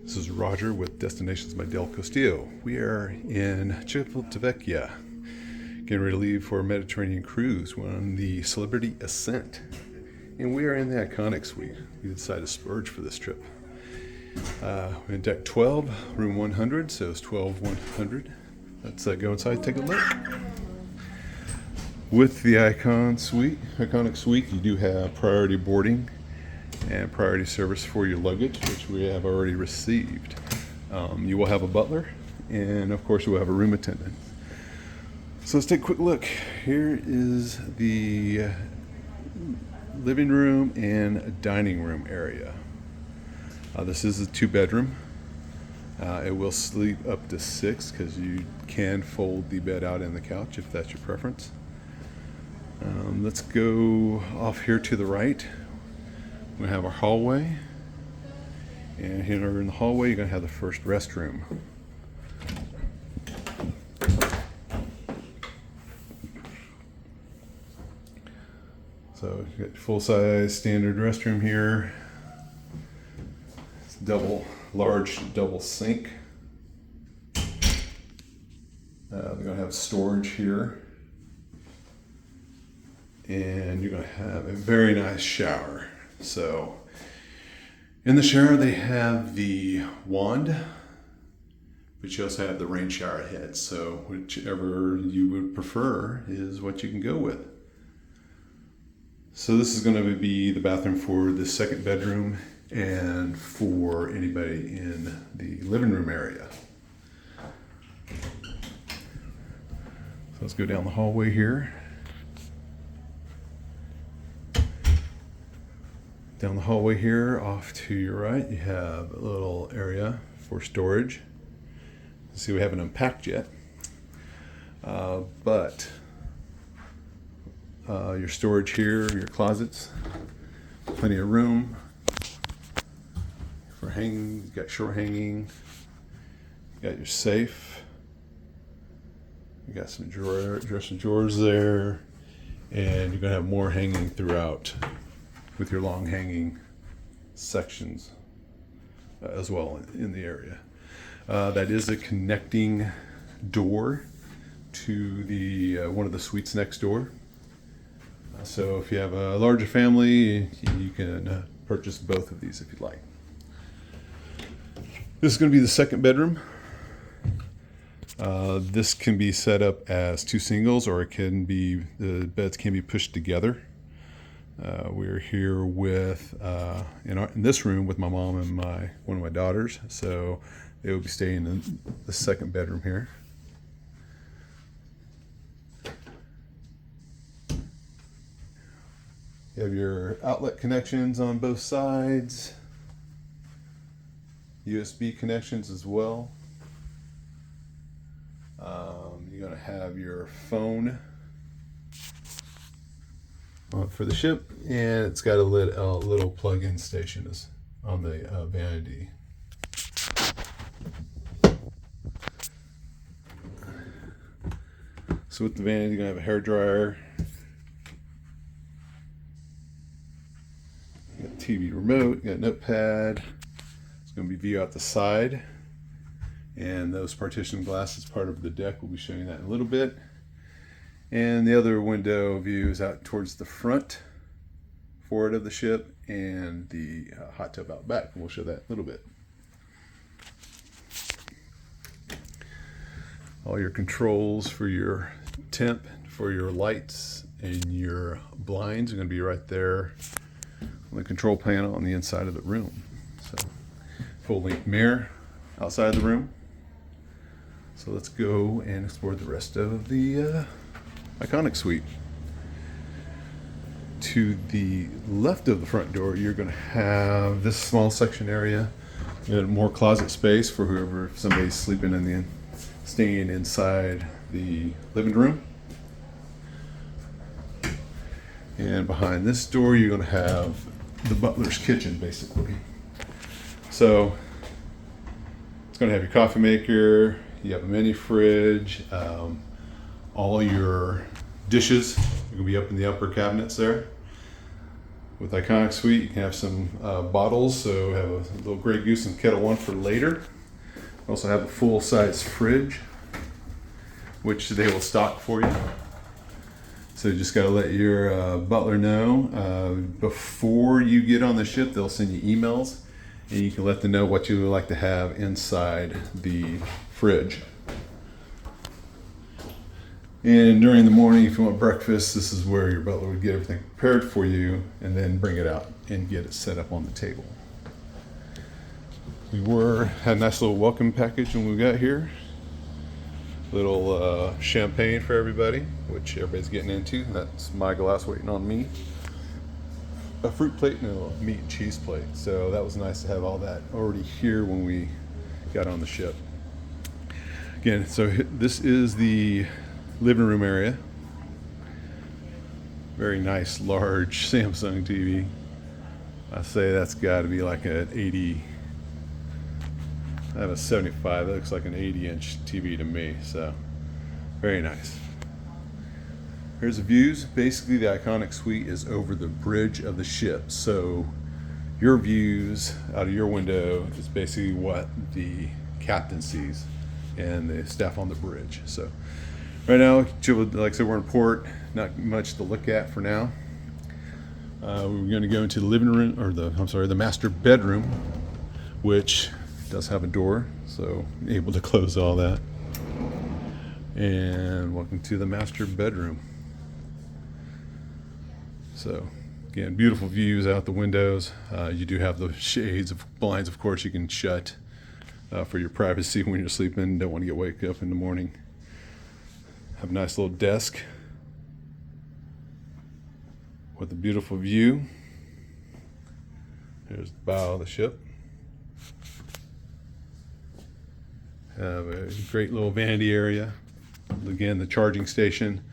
This is Roger with Destinations by DelCastillo. We are in Civitavecchia, getting ready to leave for a Mediterranean cruise. We're on the Celebrity Ascent, and we are in the iconic suite. We decided to splurge for this trip. We're in deck 12, room 100, so it's 12100. Let's go inside and take a look. With the iconic suite, you do have priority boarding and priority service for your luggage, which we have already received. You will have a butler, and of course you will have a room attendant. So let's take a quick look. Here is the living room and dining room area. This is a 2-bedroom. It will sleep up to 6 because you can fold the bed out in the couch if that's your preference. Let's go off here to the right. We have our hallway, and here in the hallway you're going to have the first restroom. So you got full-size standard restroom here. It's large double sink. They're going to have storage here, and you're going to have a very nice shower. So in the shower they have the wand, but you also have the rain shower head. So whichever you would prefer is what you can go with. So this is going to be the bathroom for the second bedroom and for anybody in the living room area. So let's go down the hallway here. Down the hallway here, off to your right, you have a little area for storage. See, we haven't unpacked yet, but your storage here, your closets, plenty of room for hanging. You've got short hanging. You got your safe. You got some dresser drawers there, and you're gonna have more hanging throughout, with your long hanging sections as well in the area. That is a connecting door to the one of the suites next door. So if you have a larger family, you can purchase both of these if you'd like. This is going to be the second bedroom. This can be set up as 2 singles, or the beds can be pushed together. We're here with in this room with my mom and one of my daughters, so they will be staying in the second bedroom here. You have your outlet connections on both sides, USB connections as well. You're going to have your phone for the ship, and it's got a little plug-in station on the vanity. So with the vanity, you're going to have a hair dryer, you got a TV remote, you got a notepad. It's going to be view out the side, and those partition glasses part of the deck. We'll be showing that in a little bit. And the other window view is out towards the front forward of the ship, and the hot tub out back. We'll show that in a little bit. All your controls for your temp, for your lights, and your blinds are going to be right there on the control panel on the inside of the room. So full length mirror outside the room. So let's go and explore the rest of the iconic suite. To the left of the front door, you're going to have this small section area. You got more closet space for whoever, if somebody's staying inside the living room. And behind this door, you're going to have the butler's kitchen, basically. So it's going to have your coffee maker. You have a mini fridge. All your dishes are going to be up in the upper cabinets there. With Iconic Suite, you can have some bottles, so have a little Grey Goose and Kettle One for later. Also have a full-size fridge, which they will stock for you. So you just got to let your butler know before you get on the ship. They'll send you emails, and you can let them know what you would like to have inside the fridge. And during the morning, if you want breakfast, this is where your butler would get everything prepared for you and then bring it out and get it set up on the table. We had a nice little welcome package when we got here. Little champagne for everybody, which everybody's getting into. That's my glass waiting on me. A fruit plate and a meat and cheese plate. So that was nice to have all that already here when we got on the ship. Again, so this is the living room area. Very nice, large Samsung TV. I say that's got to be like an 80. I have a 75. That looks like an 80-inch TV to me. So, very nice. Here's the views. Basically, the Iconic Suite is over the bridge of the ship. So, your views out of your window is basically what the captain sees and the staff on the bridge. So, right now, like I said, we're in port. Not much to look at for now. We're going to go into the living room, or the master bedroom, which does have a door, so able to close all that. And welcome to the master bedroom. So, again, beautiful views out the windows. You do have the shades of blinds, of course, you can shut for your privacy when you're sleeping. Don't want to get wake up in the morning. Have a nice little desk with a beautiful view. Here's the bow of the ship. Have a great little vanity area. Again, the charging station.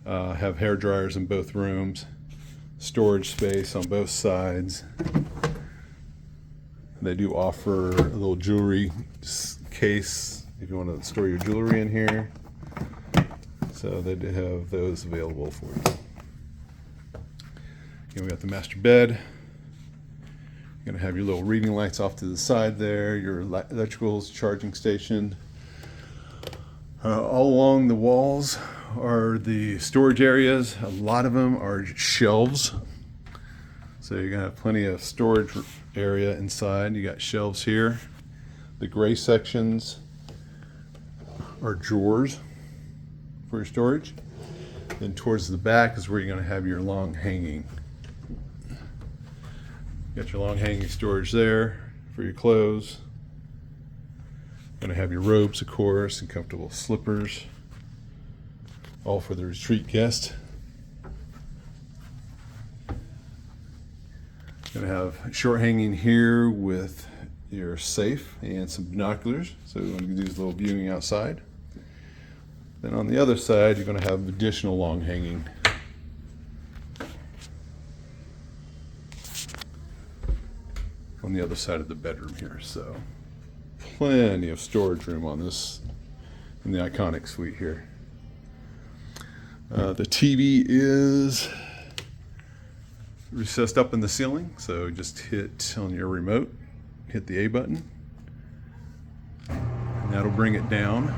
Have hair dryers in both rooms. Storage space on both sides. They do offer a little jewelry case if you want to store your jewelry in here. So they do have those available for you. Again, we got the master bed. You're going to have your little reading lights off to the side there, your electricals, charging station. All along the walls are the storage areas. A lot of them are shelves. So you're going to have plenty of storage area inside. You got shelves here. The gray sections are drawers for your storage. Then towards the back is where you're going to have your long hanging. Got your long hanging storage there for your clothes. Going to have your robes, of course, and comfortable slippers, all for the retreat guest. Going to have short hanging here with your safe and some binoculars, so you want to do this little viewing outside. Then on the other side, you're going to have additional long hanging. On the other side of the bedroom here, so plenty of storage room on this in the Iconic Suite here. The TV is recessed up in the ceiling, so just hit on your remote, hit the A button, and that'll bring it down.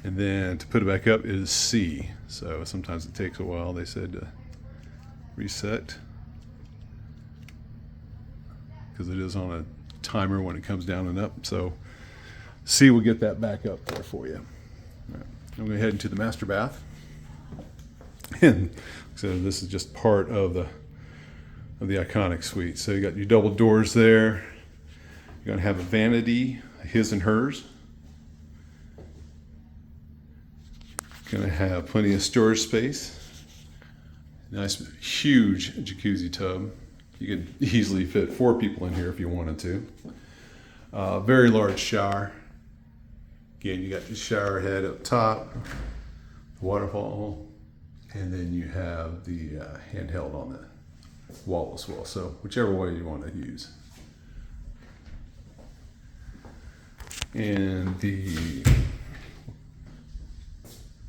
And then to put it back up is C. So sometimes it takes a while, they said, to reset, because it is on a timer when it comes down and up. So C will get that back up there for you. All right. I'm going to head into the master bath. And so this is just part of the Iconic Suite. So you got your double doors there. You're going to have a vanity, his and hers. Going to have plenty of storage space. Nice, huge jacuzzi tub. You could easily fit 4 people in here if you wanted to. Very large shower. Again, you got the shower head up top, the waterfall, and then you have the handheld on the wall as well. So whichever way you want to use. And the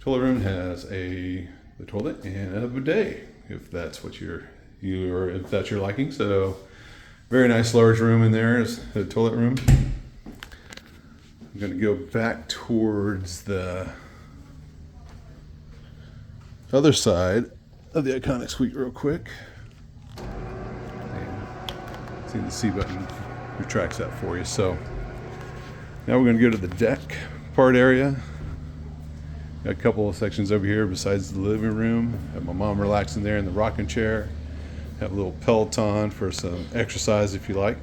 toilet room has the toilet and a bidet, if that's what if that's your liking. So very nice large room in there is the toilet room. I'm going to go back towards the other side of the iconic suite real quick. And see, the C button retracts that for you. So now we're going to go to the deck part area. Got a couple of sections over here besides the living room. Have my mom relaxing there in the rocking chair. Have a little Peloton for some exercise if you like.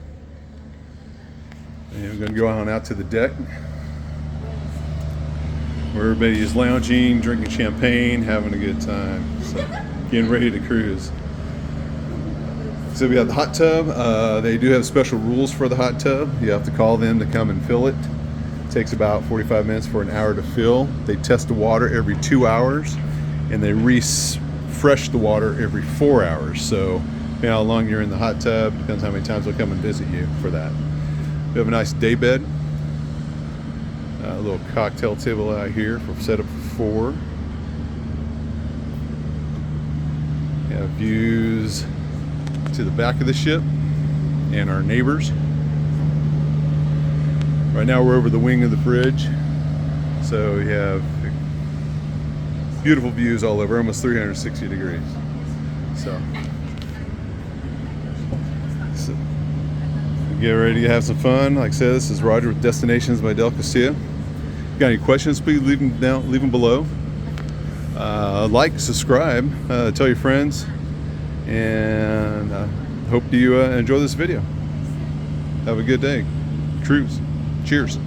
And we're going to go on out to the deck where everybody is lounging, drinking champagne, having a good time. So getting ready to cruise. So we got the hot tub. They do have special rules for the hot tub. You have to call them to come and fill it. It takes about 45 minutes for an hour to fill. They test the water every 2 hours, and they refresh the water every 4 hours. So depending how long you're in the hot tub, depends how many times they'll come and visit you for that. We have a nice day bed. A little cocktail table out here for setup for 4. We have views to the back of the ship and our neighbors. Right now we're over the wing of the bridge, so we have beautiful views all over, almost 360 degrees. So get ready to have some fun. Like I said, this is Roger with Destinations by DelCastillo. If you got any questions, please leave them below. Like, subscribe, tell your friends, and hope you enjoy this video. Have a good day. Cruise. Cheers.